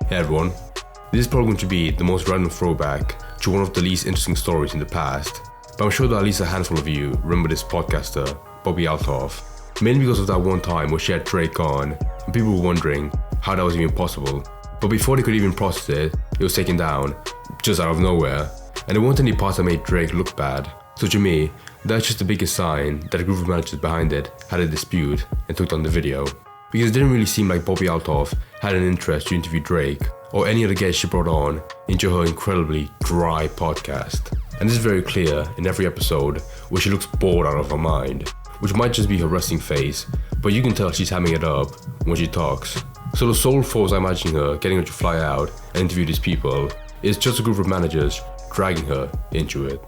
Hey everyone, this is probably going to be the most random throwback to one of the least interesting stories in the past, but I'm sure that at least a handful of you remember this podcaster, Bobbi Althoff, mainly because of that one time where she had Drake on, and people were wondering how that was even possible. But before they could even process it, it was taken down, just out of nowhere, and there weren't any parts that made Drake look bad. So to me, that's just the biggest sign that a group of managers behind it had a dispute and took down the video. Because it didn't really seem like Bobbi Althoff had an interest to interview Drake or any other guest she brought on into her incredibly dry podcast. And this is very clear in every episode where she looks bored out of her mind, which might just be her resting face, but you can tell she's hamming it up when she talks. So the sole force I'm imagining her getting her to fly out and interview these people is just a group of managers dragging her into it.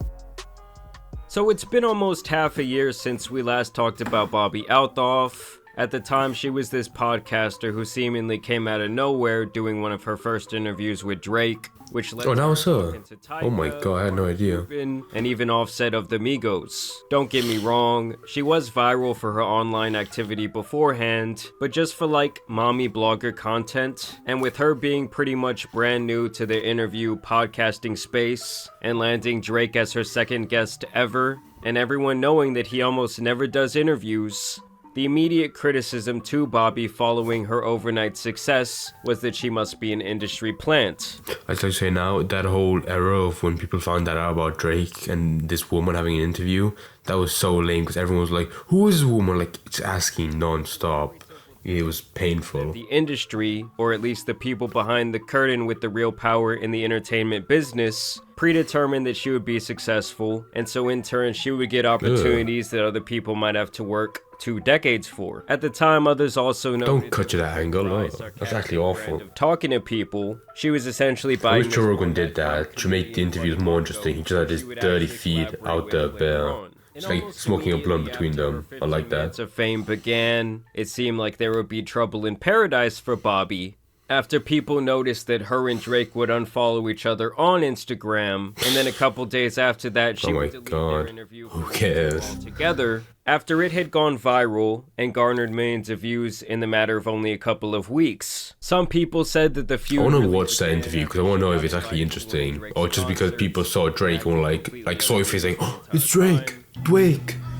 So it's been almost half a year since we last talked about Bobbi Althoff. At the time, she was this podcaster who seemingly came out of nowhere doing one of her first interviews with Drake, which led that was her. into Oh my god, I had no idea. And even Offset of the Migos. Don't get me wrong, she was viral for her online activity beforehand, but just for like mommy blogger content, and with her being pretty much brand new to the interview podcasting space, and landing Drake as her second guest ever, and everyone knowing that he almost never does interviews, the immediate criticism to Bobbi following her overnight success was that she must be an industry plant. As I say now, that whole era of when people found that out about Drake and this woman having an interview, that was so lame because everyone was like, who is this woman? Like, it's asking non-stop. It was painful. The industry, or at least the people behind the curtain with the real power in the entertainment business, predetermined that she would be successful, and so in turn she would get opportunities that other people might have to work 2 decades for. At the time, others also noted Don't cut to that angle, no. That's actually awful. Talking to people, she was essentially I buying... wish Joe Rogan did that to make the interviews more interesting. He just had his dirty feet out there bare. It's like smoking a blunt between them. I like that. Of fame began, it seemed like there would be trouble in paradise for Bobbi after people noticed that her and Drake would unfollow each other on Instagram, and then a couple days after that she would delete their interview. Who cares? Together, after it had gone viral and garnered millions of views in the matter of only a couple of weeks. Some people said that the feud... I want to watch that interview because I want to know if it's actually interesting, or just because people saw Drake and were like saw your face like, oh, it's Drake,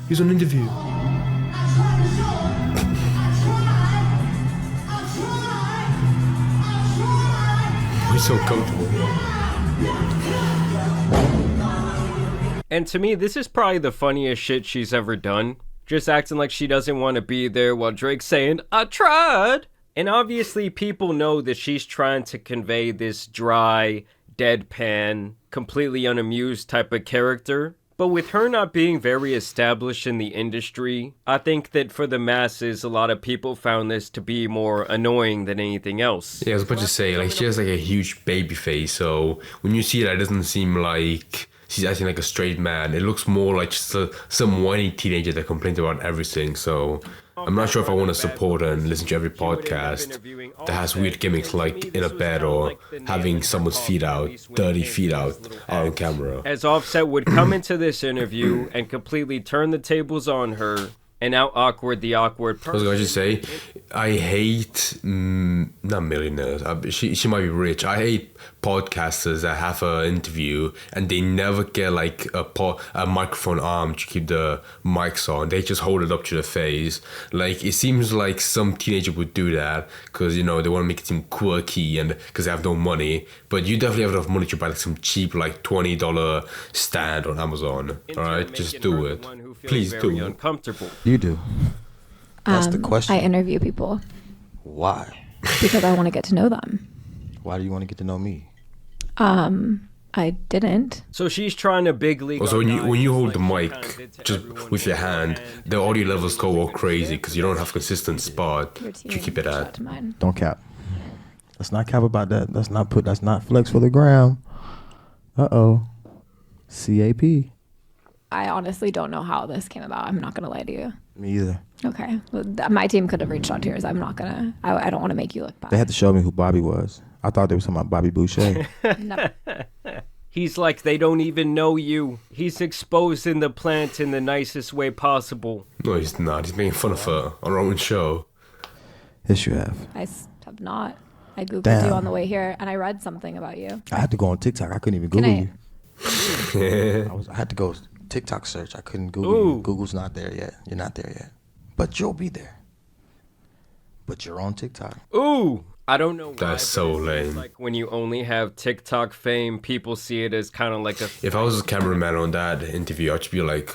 he's on interview. He's so comfortable. And to me, this is probably the funniest shit she's ever done. Just acting like she doesn't want to be there while Drake's saying, I tried! And obviously people know that she's trying to convey this dry, deadpan, completely unamused type of character. But with her not being very established in the industry, I think that for the masses, a lot of people found this to be more annoying than anything else. Yeah, I was about to say, like, she has like a huge baby face, so when you see that, it doesn't seem like she's acting like a straight man. It looks more like just some whiny teenager that complains about everything, so I'm not sure if I want to support her and listen to every podcast that has weird gimmicks like in a bed or having someone's feet out, dirty feet out on camera. As Offset would come into this interview and completely turn the tables on her and out awkward the awkward person. I was going to say, I hate, not millionaires, she might be rich. I hate podcasters that have an interview and they never get like a microphone arm to keep the mics on. They just hold it up to their face. Like, it seems like some teenager would do that because, you know, they want to make it seem quirky and because they have no money. But you definitely have enough money to buy like some cheap like $20 stand on Amazon. Alright, just do it. Please do. Uncomfortable. You do. That's the question. I interview people Why? because I want to get to know them. Why do you want to get to know me? I didn't. So she's trying to big league. Also, when you hold the mic just with your hand, the audio levels go all crazy because you don't have consistent spot to keep it at. Don't cap. Let's not cap about that. Let's not flex for the gram. CAP. I honestly don't know how this came about. I'm not going to lie to you. Me either. Okay. Well, my team could have reached out to yours. I'm not going to. I don't want to make you look bad. They had to show me who Bobby was. I thought they were talking about Bobby Boucher. No. He's like, they don't even know you. He's exposing the plant in the nicest way possible. No, he's not. He's making fun of her on her own show. Yes, you have. I have not. I googled Damn. you on the way here, and I read something about you. I had to go on TikTok. I couldn't even Can Google I- you. I had to go TikTok search. I couldn't Google you. Ooh. Google's not there yet. You're not there yet. But you'll be there. But you're on TikTok. Ooh, I don't know why. That's but so it seems lame. Like when you only have TikTok fame, people see it as kind of like a. If I was a cameraman on that interview, I'd just be like,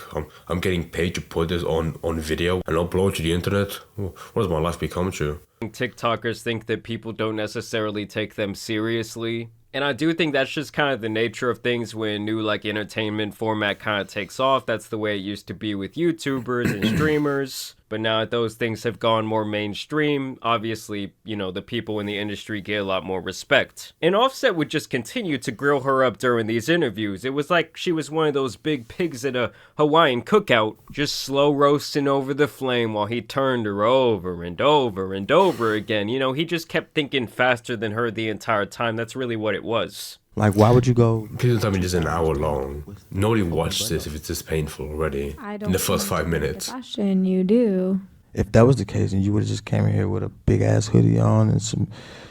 I'm getting paid to put this on video and upload to the internet. What does my life become to? TikTokers think that people don't necessarily take them seriously. And I do think that's just kind of the nature of things when new like entertainment format kind of takes off. That's the way it used to be with YouTubers and streamers. But now that those things have gone more mainstream, obviously, you know, the people in the industry get a lot more respect. And Offset would just continue to grill her up during these interviews. It was like she was one of those big pigs at a Hawaiian cookout, just slow roasting over the flame while he turned her over and over and over again. You know, he just kept thinking faster than her the entire time. That's really what it was. Like, why would you go? Please don't tell me this is an hour long. Nobody watched this if it's this painful already. I don't. In the first know 5 the minutes. Fashion, you do. If that was the case, and you would have just came in here with a big ass hoodie on and some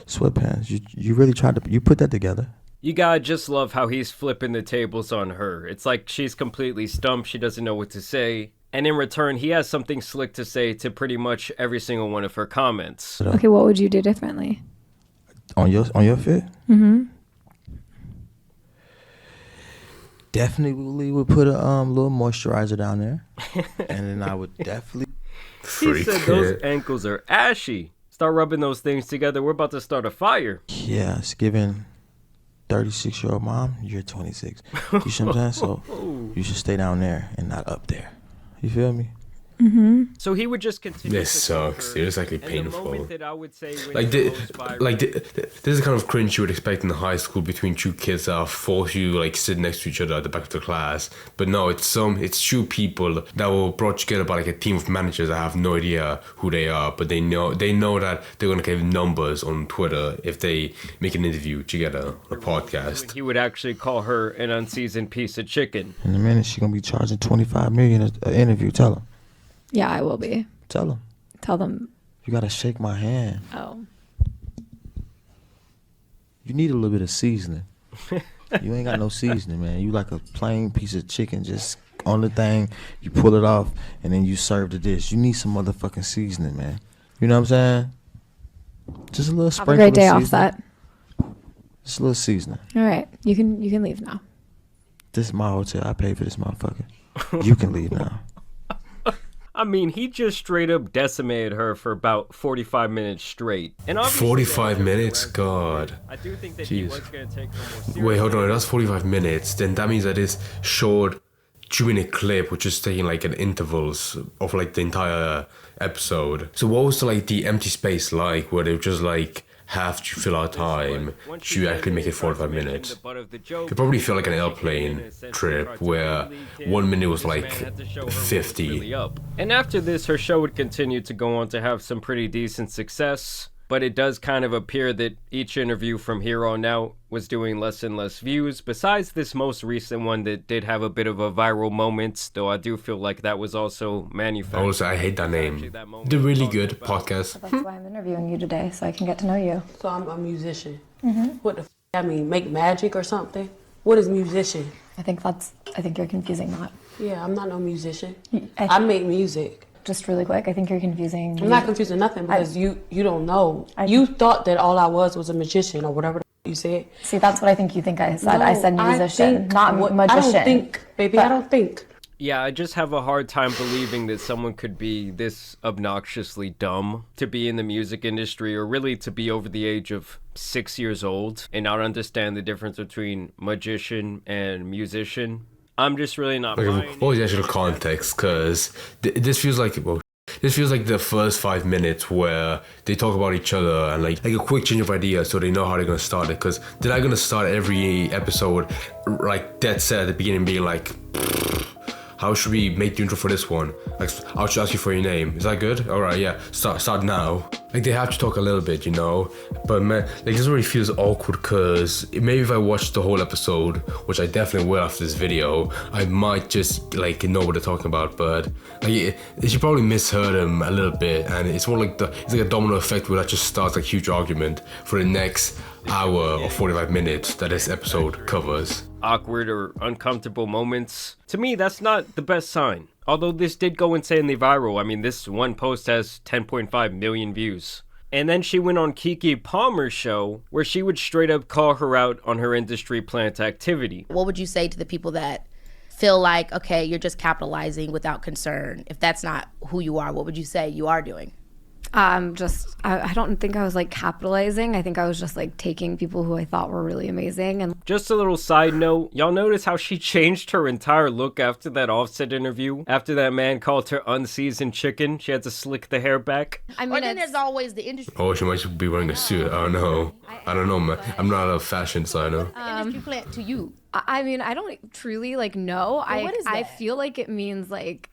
sweatpants, you really tried to. You put that together. You gotta just love how he's flipping the tables on her. It's like she's completely stumped. She doesn't know what to say. And in return, he has something slick to say to pretty much every single one of her comments. Okay, what would you do differently? On your fit? Mm-hmm. Definitely would put a little moisturizer down there, and then I would definitely. He said those ankles are ashy. Start rubbing those things together. We're about to start a fire. Yeah, it's giving 36-year-old mom. You're 26. You see what I'm saying? So you should stay down there and not up there. You feel me? Mm-hmm. So he would just continue. This to talk sucks. her, It was actually and the painful. moment that I would say when Like, it goes viral- this is the kind of cringe you would expect in high school between two kids that force you like sit next to each other at the back of the class. But no, it's two people that were brought together by like a team of managers that have no idea who they are, but they know that they're gonna give numbers on Twitter if they make an interview together on a podcast. he would actually call her an unseasoned piece of chicken. In a minute, she's gonna be charging $25 million an interview. Tell her. Yeah, I will be. Tell her. Tell them. You gotta shake my hand. Oh. You need a little bit of seasoning. You ain't got no seasoning, man. You like a plain piece of chicken just on the thing. You pull it off, and then you serve the dish. You need some motherfucking seasoning, man. You know what I'm saying? Just a little Have sprinkle a great day, of seasoning. Offset. Just a little seasoning. All right, you can leave now. This is my hotel. I paid for this motherfucker. You can leave now. I mean, he just straight up decimated her for about 45 minutes straight. And obviously 45 that was minutes? correct. God. I do think that he Jeez. was going to take her more seriously. Wait, hold on. That's 45 minutes. Then that means that this short 2-minute clip, which is taking like an intervals of like the entire episode. So what was the empty space like where they just like have to fill out time to actually make it 45 minutes? It probably felt like an airplane trip where 1 minute was like 50. And after this, her show would continue to go on to have some pretty decent success. But it does kind of appear that each interview from here on out was doing less and less views, besides this most recent one that did have a bit of a viral moment, though I do feel like that was also manufactured. Also, I hate that name. They're really good podcast. That's why I'm interviewing you today, so I can get to know you. So I'm a musician. What the I mean, make magic or something? What is musician? I think you're confusing that. Yeah, I'm not no musician. I I make music. Just really quick, I think you're confusing. I'm not confusing nothing because you don't know. You thought that all I was a magician or whatever the you said. See, that's what I think you think I said. I No, said musician, think not magician. I don't think, baby. I don't think. Yeah, I just have a hard time believing that someone could be this obnoxiously dumb to be in the music industry, or really to be over the age of 6 years old and not understand the difference between magician and musician. I'm just really not Okay, buying what was the it. actual context? Because this feels like the first 5 minutes where they talk about each other and like a quick change of ideas so they know how they're gonna start it. Because they're not gonna start every episode like dead set at the beginning, being like, how should we make the intro for this one? Like, I'll just ask you for your name. Is that good? All right, yeah. Start now. Like, they have to talk a little bit, you know? But man, like, this already feels awkward because maybe if I watch the whole episode, which I definitely will after this video, I might just, like, know what they're talking about. But, like, she probably misheard him a little bit. And it's more like it's like a domino effect where that just starts a huge argument for the next hour or 45 minutes that this episode covers. Awkward or uncomfortable moments. To me, that's not the best sign. Although this did go insanely viral. I mean, this one post has 10.5 million views. And then she went on Keke Palmer's show, where she would straight up call her out on her industry plant activity. What would you say to the people that feel like, okay, you're just capitalizing without concern? If that's not who you are, what would you say you are doing? I don't think I was like capitalizing. I think I was just like taking people who I thought were really amazing. And Just a little side note, y'all notice how she changed her entire look after that Offset interview? After that man called her unseasoned chicken, she had to slick the hair back. I Or mean, then there's always the industry, Oh, she might be wearing a suit. I don't know. I don't know, man. I'm not a fashion designer. industry plant to you. I mean, I don't truly like know. what is I that? feel like it means like,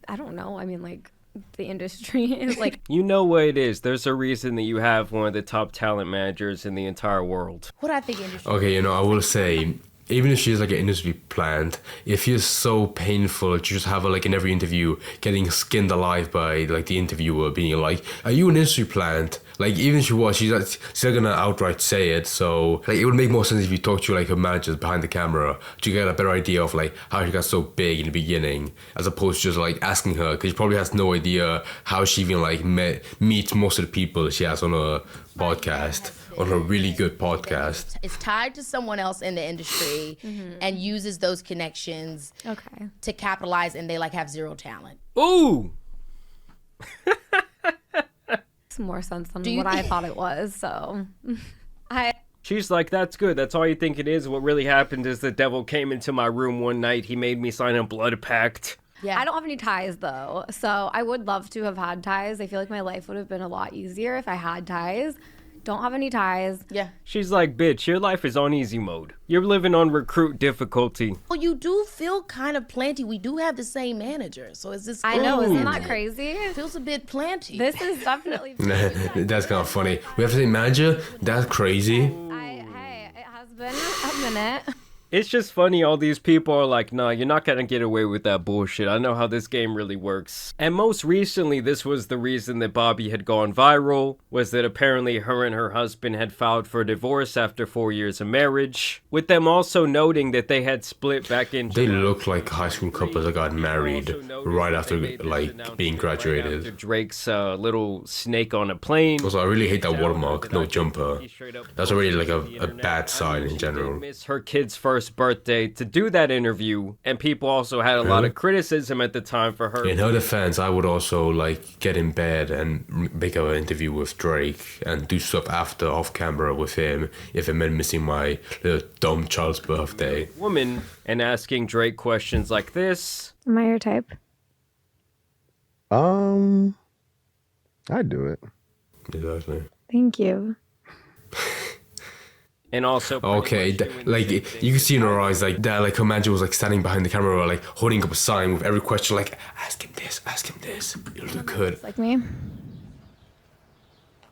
I don't know. I mean, like the industry is like, You know what it is. There's a reason that you have one of the top talent managers in the entire world. What do I think industry? Okay, you know, I will say, even if she's like an industry plant, it feels so painful to just have her like in every interview getting skinned alive by like the interviewer being like, "Are you an industry plant?" Like, even if she was, she's still gonna outright say it. So like, it would make more sense if you talk to like her managers behind the camera to get a better idea of like how she got so big in the beginning, as opposed to just like asking her, because she probably has no idea how she even like meets most of the people she has on her podcast, on her really good podcast. It's tied to someone else in the industry and uses those connections okay. to capitalize, and they like have zero talent. Ooh! Makes more sense than you what I think- thought it was. So She's like, that's good. That's all you think it is. What really happened is the devil came into my room one night. He made me sign a blood pact. Yeah. I don't have any ties though. So I would love to have had ties. I feel like my life would have been a lot easier if I had ties. Don't have any ties. Yeah. She's like, bitch, your life is on easy mode. You're living on recruit difficulty. Well, you do feel kind of planty. We do have the same manager, so is this? I know, isn't that crazy? Feels a bit planty. This is definitely. That's kind of funny. We have to say manager? That's crazy. Hey, it has been a minute. It's just funny, all these people are like, nah, you're not gonna get away with that bullshit. I know how this game really works. And most recently, this was the reason that Bobby had gone viral, was that apparently her and her husband had filed for divorce after 4 years of marriage, with them also noting that they had split back in They July. look like high school couples that got married right after like being graduated. After Drake's little snake on a plane. Also, I really hate that watermark, no jumper. That's already like a bad sign in general. Miss her kid's first birthday to do that interview, and people also had a lot of criticism at the time for her. In her defense, I would also like get in bed and make an interview with Drake and do stuff after off camera with him if it meant missing my little dumb child's birthday. Woman and asking Drake questions like this. Am I your type? I do it. Exactly. Thank you. And also Okay, like you can see in her eyes like that, like her manager was like standing behind the camera, like holding up a sign with every question, like ask him this, it'll look good. Like me?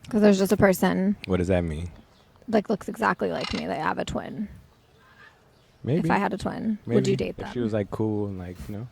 Because there's just a person What does that mean? like looks exactly like me. They have a twin. Maybe. If I had a twin, would you date them? If she was like cool and like, you know.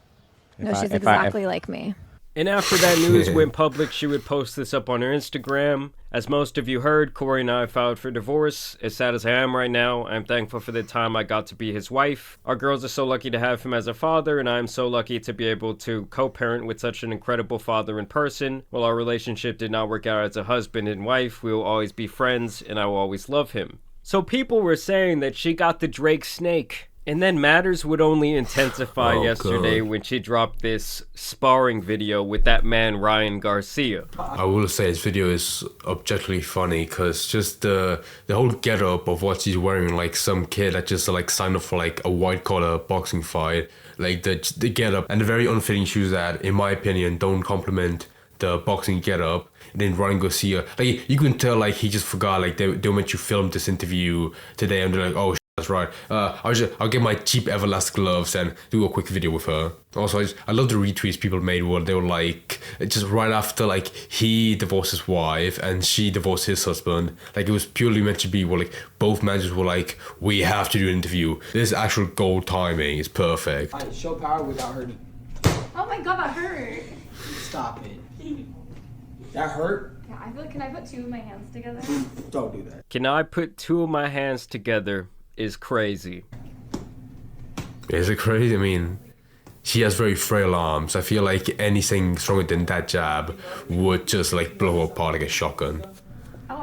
No, she's exactly like me. And after that news went public, she would post this up on her Instagram. As most of you heard, Corey and I filed for divorce. As sad as I am right now, I'm thankful for the time I got to be his wife. Our girls are so lucky to have him as a father, and I'm so lucky to be able to co-parent with such an incredible father in person. While our relationship did not work out as a husband and wife, we will always be friends, and I will always love him. So people were saying that she got the Drake snake. And then matters would only intensify yesterday when she dropped this sparring video with that man Ryan Garcia. I will say this video is objectively funny because just the whole get up of what she's wearing, like some kid that just like signed up for like a white collar boxing fight, like the get up and the very unfitting shoes that, in my opinion, don't complement the boxing get up. And then Ryan Garcia, like you can tell like he just forgot, like they meant to film this interview today and they're like, oh, That's right. I'll get my cheap Everlast gloves and do a quick video with her. Also, I love the retweets people made where they were like, just right after like he divorced his wife and she divorced his husband. Like it was purely meant to be where like both managers were like, we have to do an interview. This actual gold timing is perfect. Alright, show power without hurting. Oh my god, that hurt. Stop it. That hurt? Yeah, I feel like, can I put two of my hands together? Don't do that. Can I put two of my hands together is crazy. Is it crazy? I mean, she has very frail arms. I feel like anything stronger than that jab would just like blow her apart like a shotgun.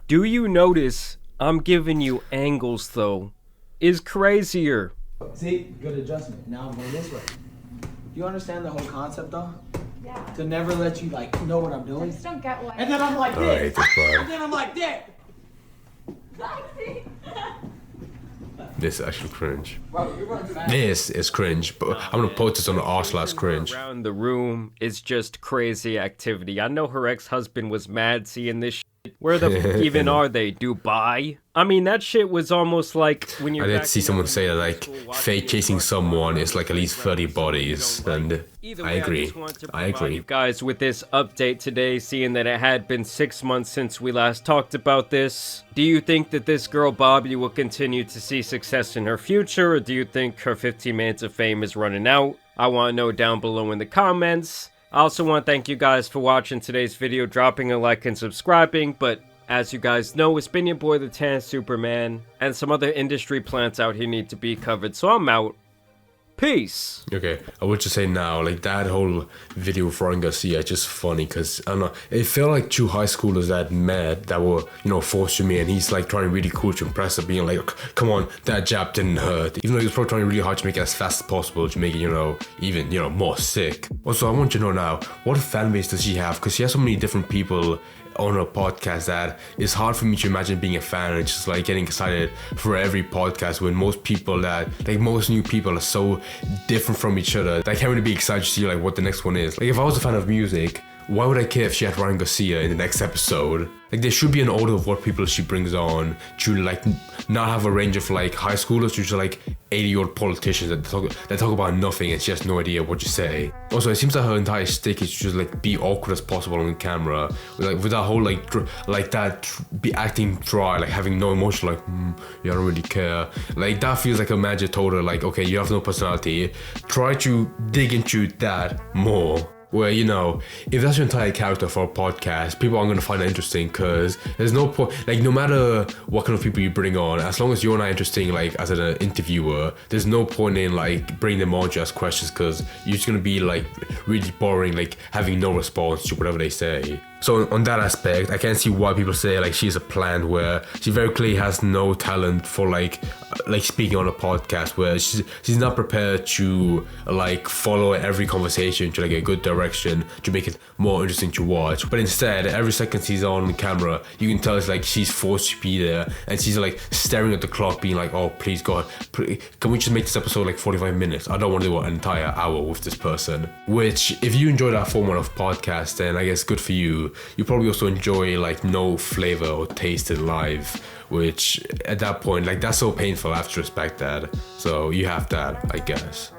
Do you notice I'm giving you angles though? Is crazier. See, good adjustment. Now I'm going this way. You understand the whole concept though? Yeah. To never let you like know what I'm I doing. just don't get why. And then I'm like Oh, I hate this. this part. And then I'm like this. This is actually cringe. Bro, you're running fast. This is cringe, but I'm gonna post this on the r/cringe. Around the room is just crazy activity. I know her ex-husband was mad seeing this shit. Where the even are they? Dubai? I mean, that shit was almost like when you're I did back see in someone say that elementary like school watching fake your chasing partner someone is go like at least 30 bodies, and Either I way, agree. just wanted to I provide agree. you guys with this update today, seeing that it had been 6 months since we last talked about this. Do you think that this girl Bobby will continue to see success in her future, or do you think her 15 minutes of fame is running out? I want to know down below in the comments. I also want to thank you guys for watching today's video, dropping a like and subscribing, but as you guys know, it's been your boy the Tan Superman, and some other industry plants out here need to be covered, so I'm out. Peace! Okay, I would just say now, like that whole video with Ryan Garcia is just funny because I don't know, it felt like two high schoolers that met that were, you know, forced to me, and he's like trying really cool to impress her, being like, come on, that jab didn't hurt. Even though he was probably trying really hard to make it as fast as possible to make it, you know, even, you know, more sick. Also, I want you to know now, what fan base does she have? Because she has so many different people on her podcast that it's hard for me to imagine being a fan and just like getting excited for every podcast when most people that like most new people are so different from each other that I can't really be excited to see like what the next one is. Like if I was a fan of music, why would I care if she had Ryan Garcia in the next episode? Like there should be an order of what people she brings on to like not have a range of like high schoolers to just like 80-year-old politicians that talk about nothing and she has no idea what you say. Also, it seems that her entire stick is to just like be awkward as possible on camera, with that whole be acting dry, like having no emotion, like yeah, I don't really care. Like that feels like a manager told her like, okay, you have no personality. Try to dig into that more. Where, you know, if that's your entire character for a podcast, people aren't going to find it interesting because there's no point, like no matter what kind of people you bring on, as long as you're not interesting like as an interviewer, there's no point in like bringing them on to ask questions because you're just going to be like really boring, like having no response to whatever they say. So on that aspect, I can't see why people say like she's a plant where she very clearly has no talent for like speaking on a podcast, where she's not prepared to like follow every conversation to like a good direction to make it more interesting to watch. But instead, every second she's on camera, you can tell it's like she's forced to be there and she's like staring at the clock being like, oh please God, can we just make this episode like 45 minutes? I don't want to do an entire hour with this person. Which if you enjoy that format of podcast, then I guess good for you. You probably also enjoy like no flavor or taste in life, which at that point, like that's so painful. I have to respect that. So you have that, I guess.